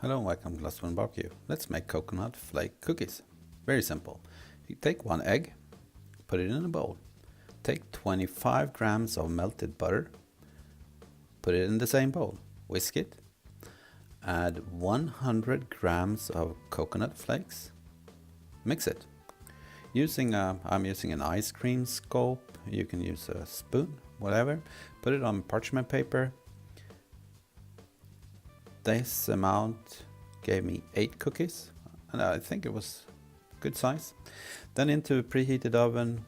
Hello and welcome to Last One Barbecue. Let's make coconut flake cookies. Very simple. You take one egg, put it in a bowl. Take 25 grams of melted butter, put it in the same bowl. Whisk it. Add 100 grams of coconut flakes. Mix it. I'm using an ice cream scoop. You can use a spoon, whatever. Put it on parchment paper. This amount gave me 8 cookies, and I think it was good size. Then into a preheated oven,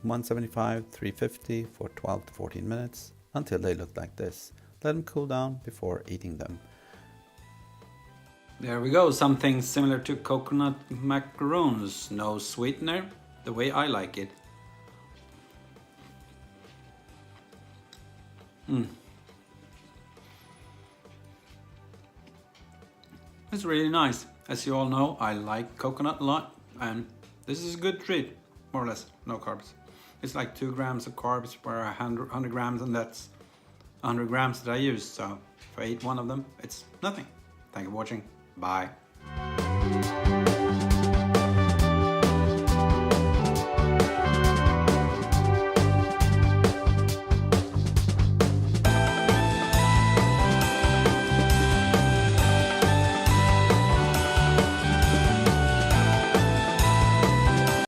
175, 350 for 12 to 14 minutes until they look like this. Let them cool down before eating them. There we go, something similar to coconut macaroons. No sweetener, the way I like it. It's really nice. As you all know, I like coconut a lot, and this is a good treat, more or less, no carbs. It's like 2 grams of carbs per 100 grams, and that's 100 grams that I use, so if I eat one of them, it's nothing. Thank you for watching. Bye.